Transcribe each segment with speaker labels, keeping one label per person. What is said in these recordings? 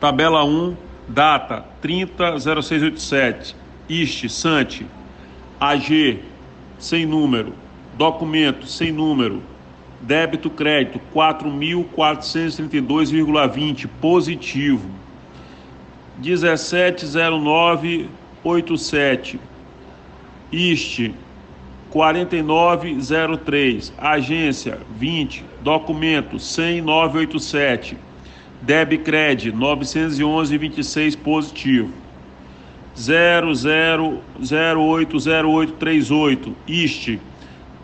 Speaker 1: Tabela 1, data 30/06/87, IST, SANT, AG, sem número, documento, sem número, débito, crédito, 4.432,20, positivo. 170987, IST, 4903, agência, 20, documento, 100.987, Debcred 911,26, positivo. 00080838, IST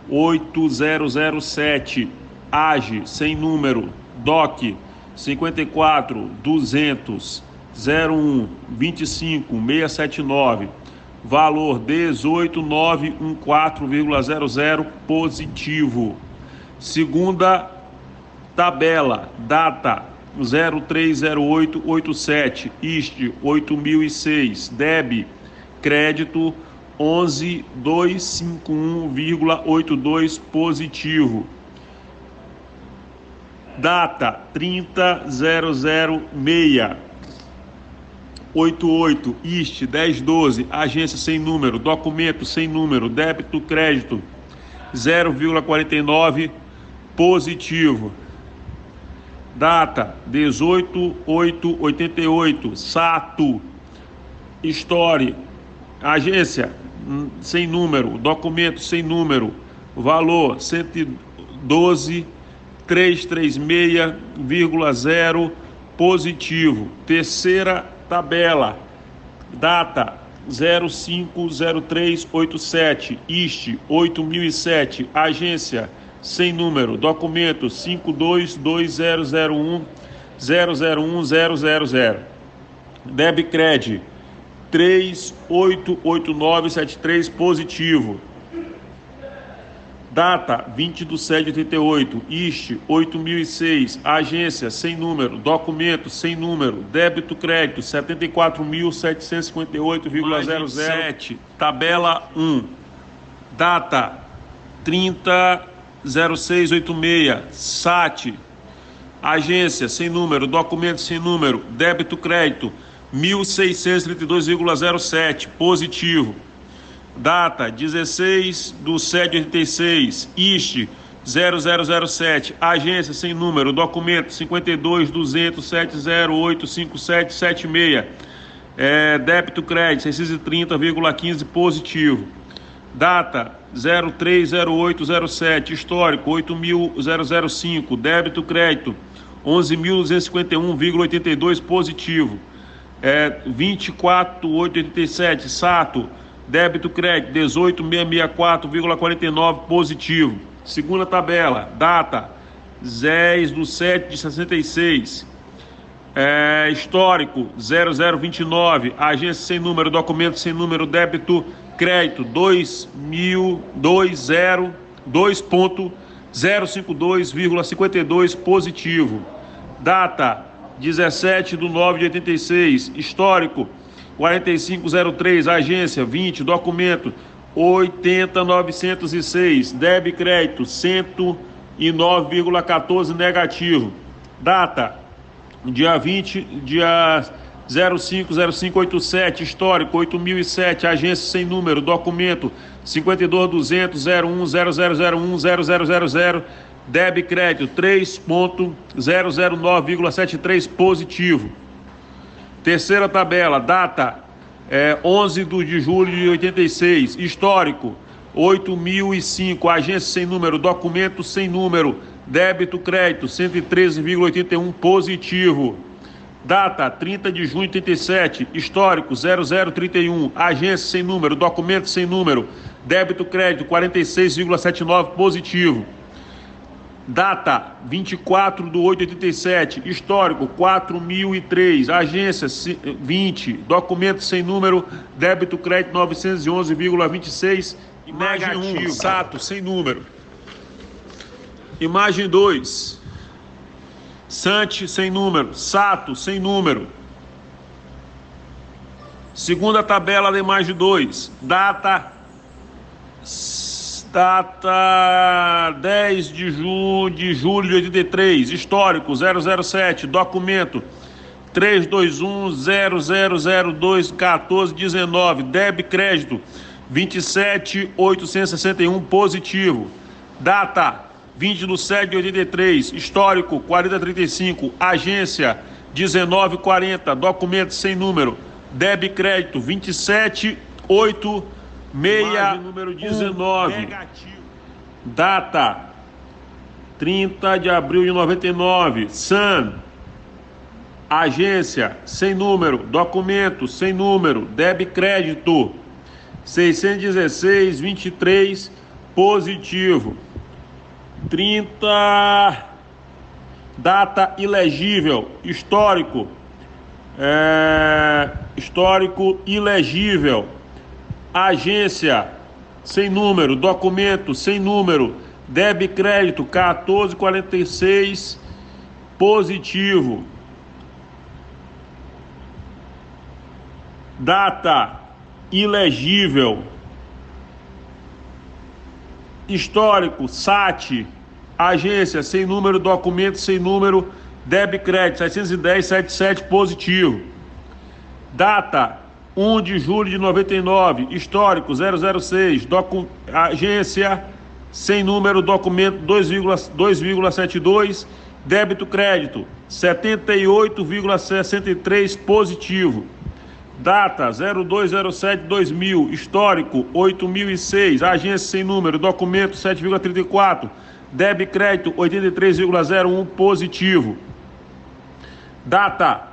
Speaker 1: 8007, AGE, sem número, DOC 54.200 01.25.679, valor 18.914,00, positivo. Segunda tabela, data 03/08/87, IST 8.006, DEB, crédito 11.251,82, positivo. Data 30/06/88, IST 1012, agência sem número, documento sem número, débito, crédito 0,49, positivo. Data 18/08/88, SATO, Story, agência sem número, documento sem número, valor 112.336,0, positivo. Terceira tabela, data 05/03/87, IST 8.007, agência sem número, documento 522001001000, Debcred 388973, positivo. Data 20/07/88, IST 8006, agência sem número, documento sem número, débito, crédito 74.758,07. Tabela 1, data 30/06/86, SAT, agência sem número, documento sem número, débito, crédito 1.632,07, positivo. Data 16/07/86, IST 0007, agência sem número, documento 52.200.7085776, débito, crédito 630,15, positivo. Data 03/08/07, histórico 8.005, débito, crédito 11.251,82, positivo. 24/08/87, SATO, débito, crédito 18.664,49, positivo. Segunda tabela, data 10/07/66, histórico 0029, agência sem número, documento sem número, débito, crédito 2.052,52, positivo. Data 17/09/86, histórico 4503, agência 20, documento 80.906, débito, crédito 109,14, negativo. Data dia 05/05/87, histórico 8007, agência sem número, documento 52.200.01.0001.0000, débito, crédito 3.009,73, positivo. Terceira tabela, data 11/julho/86, histórico 8.005, agência sem número, documento sem número, débito, crédito 113,81, positivo. Data 30/junho/87, histórico 0031, agência sem número, documento sem número, débito, crédito 46,79, positivo. Data 24/08/87, histórico 4.003, agência 20, documento sem número, débito, crédito 911,26, negativo. SATO sem número. Imagem 2, SANT sem número, SATO sem número. Segunda tabela da imagem 2, data 10/julho/83, histórico 007, documento 321-0002-1419, débito crédito 27.861, positivo. Data 20/7/83, histórico 4035, agência 1940, documento sem número, débito crédito 27.861, número 19, negativo. Data 30 de abril de 99, SAN, agência sem número, documento sem número, débito crédito 616,23, positivo. 30, data ilegível, histórico ilegível, agência sem número, documento sem número, débito crédito 1446, positivo. Data ilegível, histórico SAT, agência sem número, documento sem número, débito crédito 710,77, positivo. Data 1 de julho de 99, histórico 006, agência sem número, documento 2,72, débito crédito 78,63, positivo. Data 02/07/2000, histórico 8006, agência sem número, documento 7,34, débito crédito 83,01, positivo. Data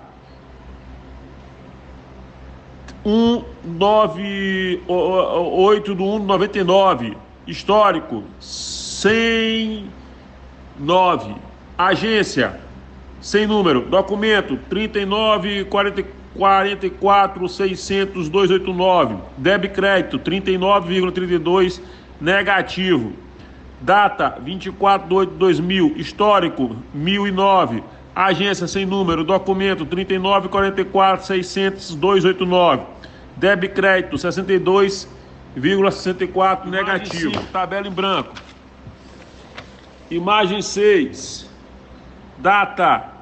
Speaker 1: 1/8/1/99, histórico 109, agência sem número, documento 39,44,600,289, débito crédito 39,32, negativo. Data 24/8/2000, histórico 1009, agência sem número, documento 39,44,600,289, débito crédito 62,64, negativo. 5, tabela em branco. Imagem 6, data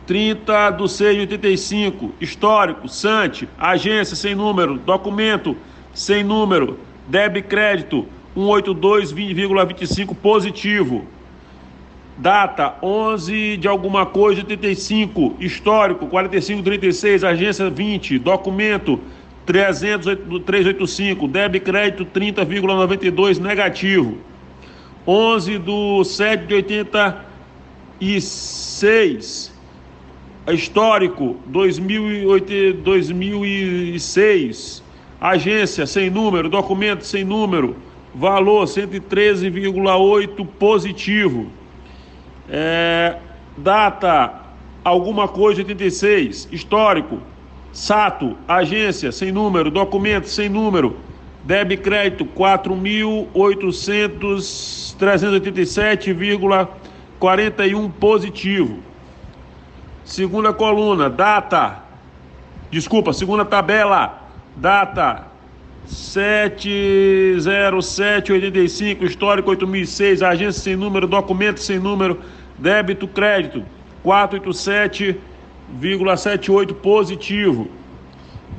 Speaker 1: 30/6/85, histórico SANT, agência sem número, documento sem número, débito crédito 182,25, positivo. Data 11 de alguma coisa 85, histórico 45,36, agência 20, documento 385, débito crédito 30,92, negativo. 11/7/86, histórico 2006, agência sem número, documento sem número, valor 113,8, positivo. Data alguma coisa 86, histórico SATO, agência sem número, documento sem número, débito crédito 4.387,41, positivo. Segunda tabela, data 7/07/85, histórico 8006, agência sem número, documento sem número, débito crédito 487,78, positivo.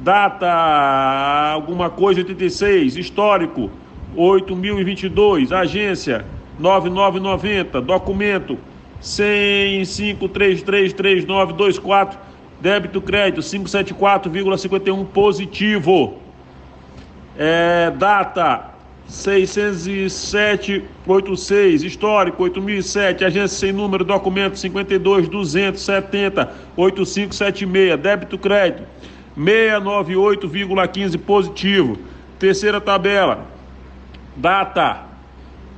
Speaker 1: Data alguma coisa 86, histórico 8.022, agência 9990, documento 105.333924, débito crédito 574,51, positivo. Data 607,86, histórico 8007, agência sem número, documento 52.270,8576, débito crédito 698,15, positivo. Terceira tabela, data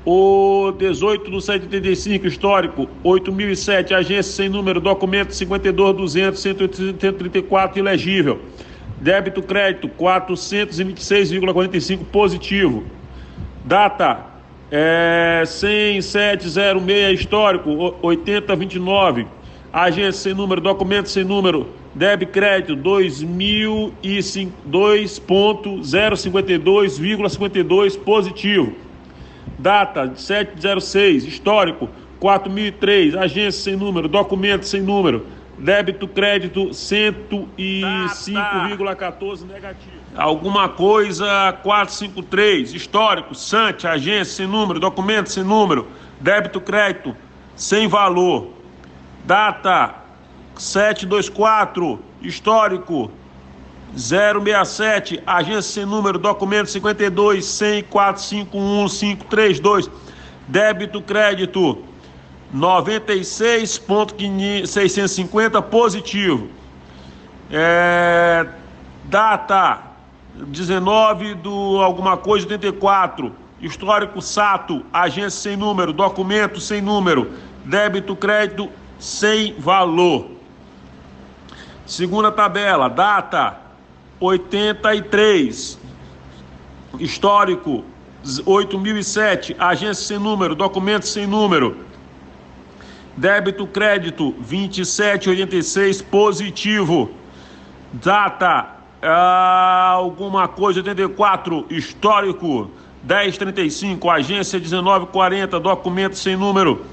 Speaker 1: 18/7/85, histórico 8007, agência sem número, documento 52.200,134, ilegível, débito crédito 426,45, positivo. Data 10706, histórico 8029, agência sem número, documento sem número, débito crédito 2.052,52, positivo. Data 706, histórico 4003, agência sem número, documento sem número, débito crédito 105,14 negativo. Alguma coisa 453, histórico, SANT, agência sem número, documento sem número, débito crédito sem valor. Data 724, histórico 067, agência sem número, documento 52, 100, 451, 532, débito crédito 96,650 positivo. Data 19 do alguma coisa 84, histórico SATO, agência sem número, documento sem número, débito crédito sem valor. Segunda tabela, data 83, histórico 8007, agência sem número, documento sem número, débito crédito 2786 positivo. Data alguma coisa 84, histórico 1035, agência 1940, documento sem número,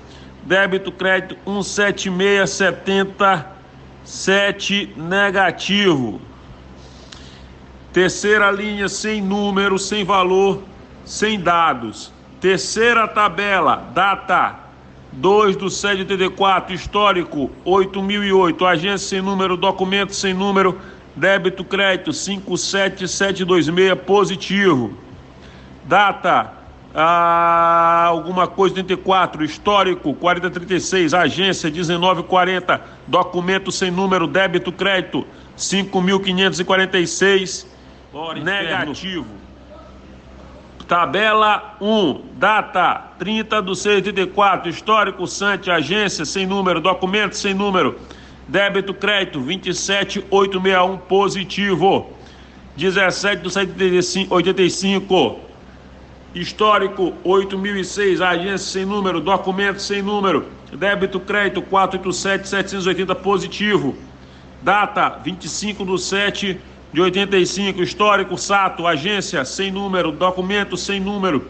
Speaker 1: débito crédito 17677 negativo. Terceira linha sem número, sem valor, sem dados. Terceira tabela, data 2/7/84, histórico 8008, agência sem número, documento sem número, débito crédito 57726 positivo. Data alguma coisa 84, histórico 4036, agência 1940, documento sem número, débito crédito 5.546 negativo. Tabela 1, data 30/6/84, histórico SANT, agência sem número, documento sem número, débito crédito 27861 positivo. 17/7/85, histórico 8006, agência sem número, documento sem número, débito crédito 487.780 positivo. Data 25/7/85, histórico SATO, agência sem número, documento sem número,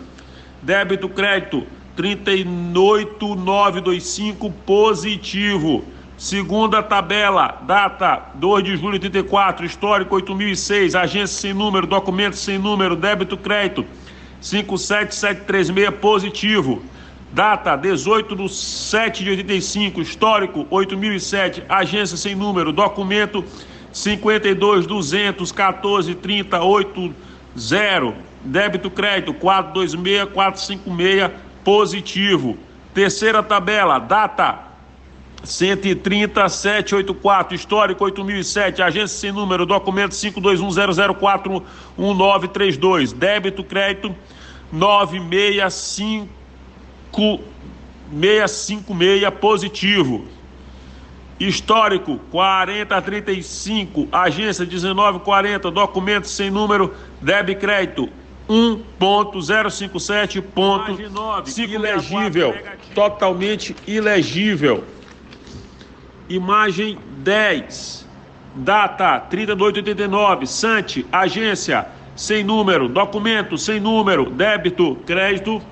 Speaker 1: débito crédito 38.925 positivo. Segunda tabela, data 2/7/84, histórico 8006, agência sem número, documento sem número, débito crédito 57736 positivo. Data 18/7/85, histórico 8007, agência sem número, documento 52.200.14.30.80, débito crédito 426.456 positivo. Terceira tabela, data 130.7/84, histórico 8007, agência sem número, documento 521.004.1932, débito crédito 965.656 positivo. Histórico 40/35, agência 1940, documento sem número, débito crédito 1.057. Ilegível, totalmente ilegível. Imagem 10, data 30/8/89, SANT, agência sem número, documento sem número, débito crédito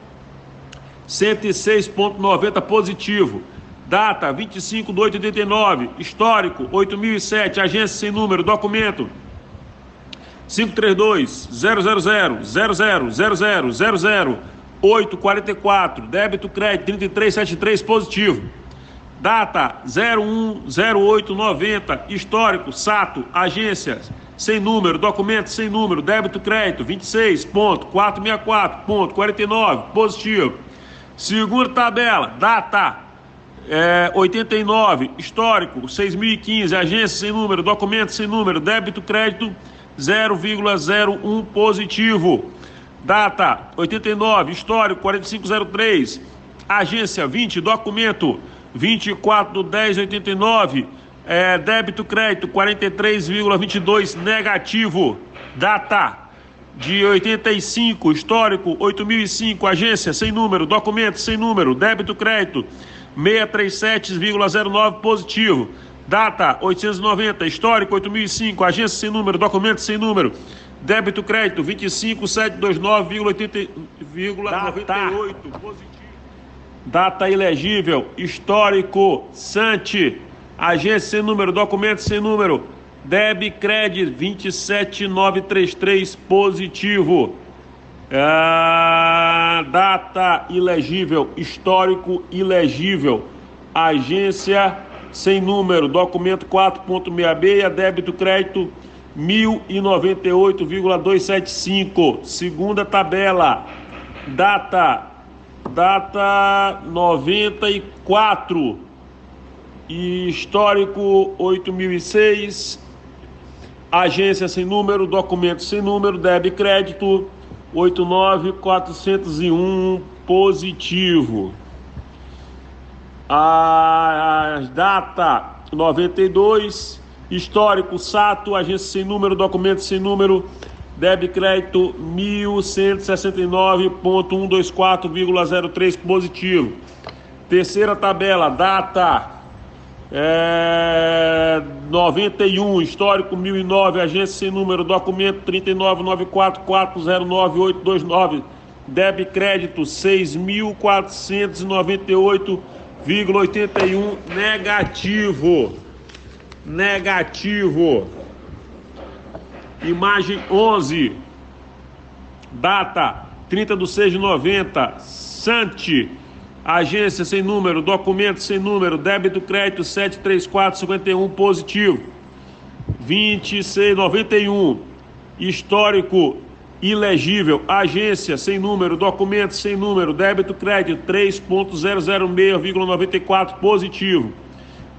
Speaker 1: 106,90 positivo. Data 25/8/89, histórico 8007, agência sem número, documento 532.000000000844, débito crédito 3373 positivo. Data 01/08/90, histórico SATO, agência sem número, documento sem número, débito crédito 26.464.49 positivo. Segunda tabela, data 89, histórico 6.015, agência sem número, documento sem número, débito crédito 0,01 positivo. Data 89, histórico 4503, agência 20, documento 24/10/89, débito crédito 43,22 negativo. Data de 85, histórico 8005, agência sem número, documento sem número, débito crédito 637,09 positivo. Data 890, histórico 8005, agência sem número, documento sem número, débito crédito 25.729,98 positivo. Data ilegível, histórico SANT, agência sem número, documento sem número, Debcred 27933, positivo. Data ilegível, histórico ilegível, agência sem número, documento 4.66, débito crédito 1.098,275. Segunda tabela, data 94 e histórico 8.006, agência sem número, documento sem número, débito crédito 89.401, positivo. A data 92, histórico Sato, agência sem número, documento sem número, débito crédito 1.169.124,03, positivo. Terceira tabela, data 91, histórico 1009, agência sem número, documento 39.94409.829, débito crédito 6.498,81, negativo. Imagem 11, data 30/6/90, Sante, agência sem número, documento sem número, débito crédito 73451, positivo. 2691, histórico ilegível, agência sem número, documento sem número, débito crédito 3.006,94, positivo.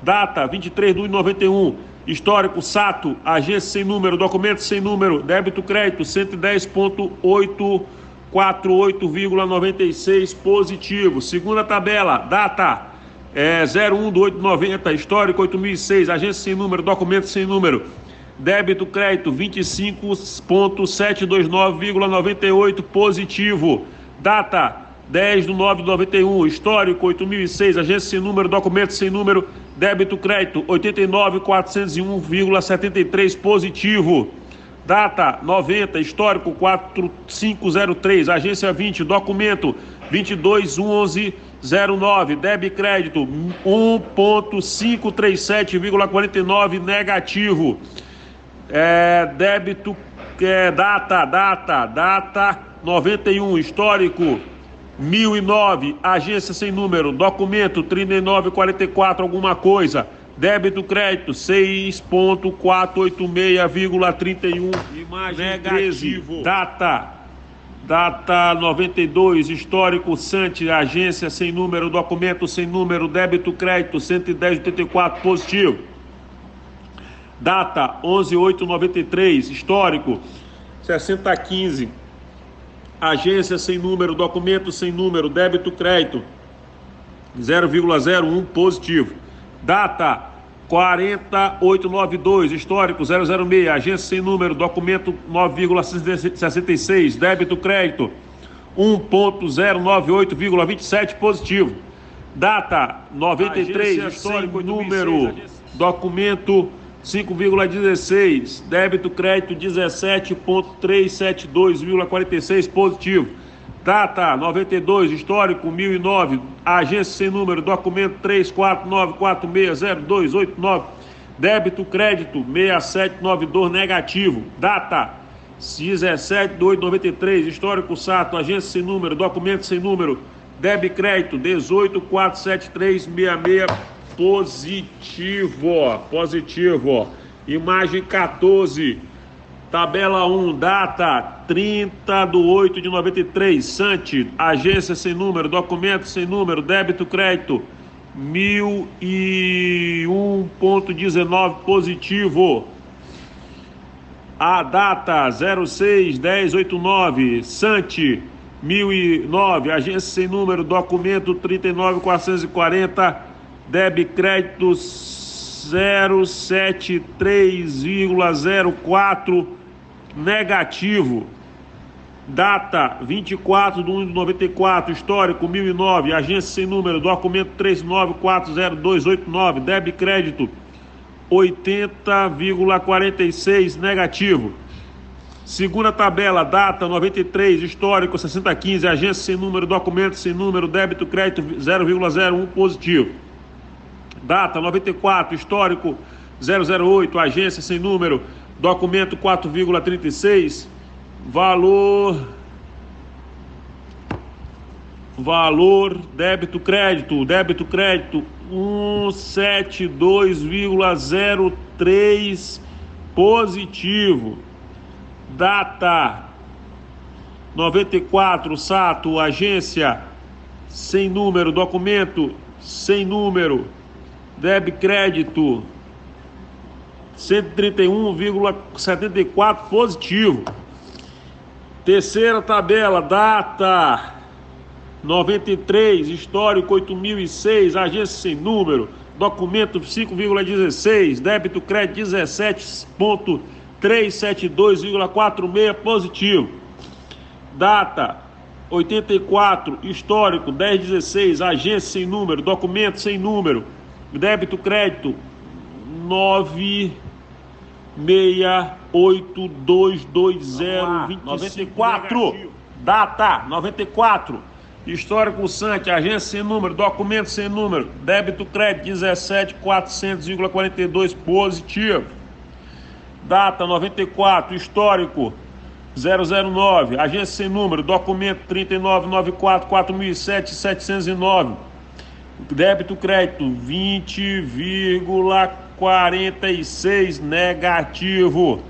Speaker 1: Data 23/1/91, histórico Sato, agência sem número, documento sem número, débito crédito 110.848,96, positivo. Segunda tabela, data 01/8/90, histórico 8.006, agência sem número, documento sem número, débito crédito 25.729,98, positivo. Data 10/9/91, histórico 8.006, agência sem número, documento sem número, débito crédito 89.401,73, positivo. Data 90, histórico 4503, agência 20, documento 22/11/09, débito crédito 1.537,49, negativo. Débito, data 91, histórico 1009, agência sem número, documento 3944 alguma coisa, débito crédito 6.486,31, imagem negativo. Data 92, histórico Sante, agência sem número, documento sem número, débito crédito 110,84, positivo. Data 11/8/93, histórico 6015, agência sem número, documento sem número, débito crédito 0,01, positivo. Data 4892, histórico 006, agência sem número, documento 9,66, débito crédito 1.098,27, positivo. Data 93, agência histórico número, documento 5,16, débito crédito 17.372,46, positivo. Data 92, histórico 1009, agência sem número, documento 349460289, débito crédito 6792, negativo. Data 17/8/93, histórico Sato, agência sem número, documento sem número, débito crédito 18.473,66, positivo. Imagem 14, tabela 1, data 30/8/93, Sante, agência sem número, documento sem número, débito crédito 1001,19, positivo. A data 06/10/89, Sante 1009, agência sem número, documento 39.440, débito crédito 073,04, negativo. Data 24/1/94, histórico 1009, agência sem número, documento 39.402,89, débito crédito 80,46, negativo. Segunda tabela, data 93, histórico 6015, agência sem número, documento sem número, débito crédito 0,01, positivo. Data 94, histórico 008, agência sem número, documento 4,36, valor débito crédito 172,03 positivo. Data 94, Sato, agência sem número, documento sem número, débito crédito 131,74 positivo. Terceira tabela, data 93, histórico 8006, agência sem número, documento 5,16, débito crédito 17,372,46 positivo. Data 84, histórico 1016, agência sem número, documento sem número, débito crédito 968222094. Data 94, histórico SANT, agência sem número, documento sem número, débito crédito 17.400,42 positivo. Data 94, histórico 009, agência sem número, documento 39944007 débito crédito 20,46 negativo.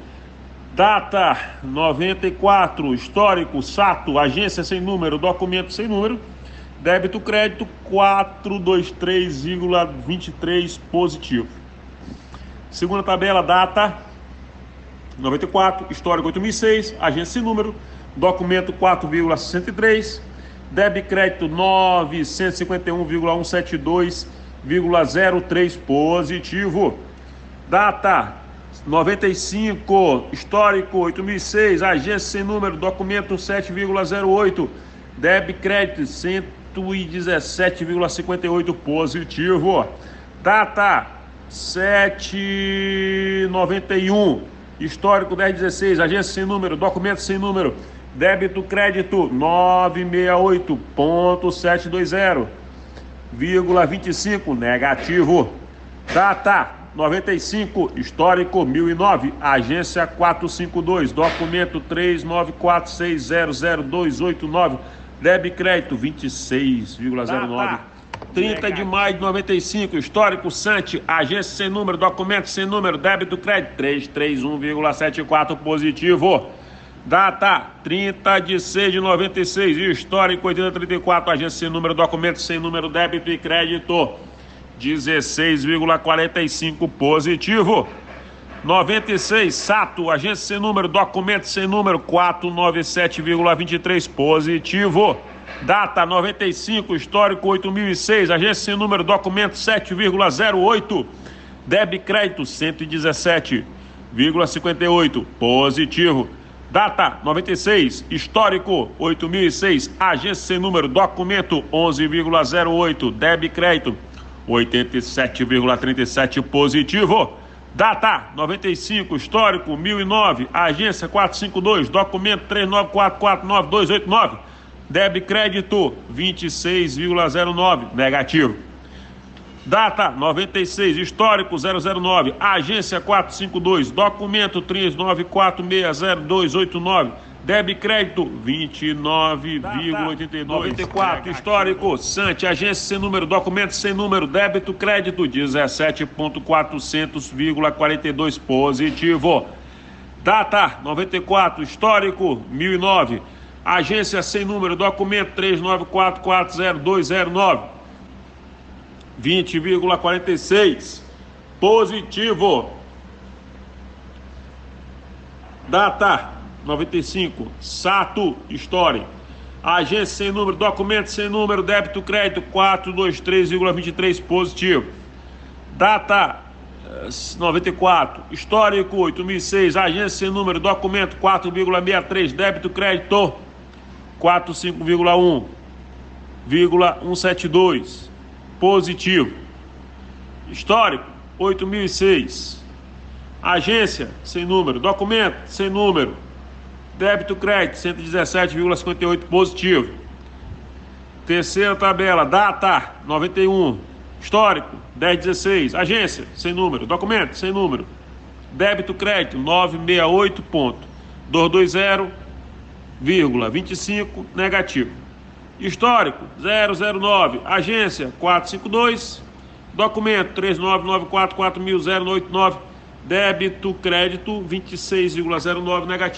Speaker 1: Data 94, histórico Sato, agência sem número, documento sem número, débito crédito 423,23 positivo. Segunda tabela, data 94, histórico 8006, agência sem número, documento 4,63, débito crédito 951,172,03 positivo. Data 95, histórico 8006, agência sem número, documento 7,08, débito crédito 117,58 positivo. Data 791, histórico 1016, agência sem número, documento sem número, débito crédito 968.720,25 negativo. Data 95, histórico 1009, agência 452, documento 394600289, débito crédito 26,09. 30 de maio de 95, histórico SANT, agência sem número, documento sem número, débito crédito 331,74 positivo. Data 30 de 6 de 96, histórico 8034, agência sem número, documento sem número, débito e crédito 16,45 positivo. 96, Sato, agência sem número, documento sem número, 497,23 positivo. Data 95, histórico 8006, agência sem número, documento 7,08, débito crédito 117,58 positivo. Data 96, histórico 8006, agência sem número, documento 11,08, débito crédito 87,37 positivo. Data 95, histórico 1009, agência 452, documento 394499289, débito crédito 26,09 negativo. Data 96, histórico 009, agência 452, documento 394600289, débito crédito 29,82. 94, histórico SANT, agência sem número, documento sem número, débito crédito 17.400,42 positivo. Data 94, histórico 1009, agência sem número, documento 394400209, 20,46 positivo. Data 95, Sato, história, agência sem número, documento sem número, débito crédito 423,23 positivo. Data 94, histórico 8006, agência sem número, documento 4,63, débito crédito 45,1,172 positivo. Histórico 8006, agência sem número, documento sem número, débito crédito 117,58 positivo. Terceira tabela, data 91, Histórico, 1016. Agência, sem número. Documento, sem número. Débito, crédito, 968.220,25, negativo. Histórico, 009. Agência, 452. Documento, 39944089. Débito, crédito, 26,09, negativo.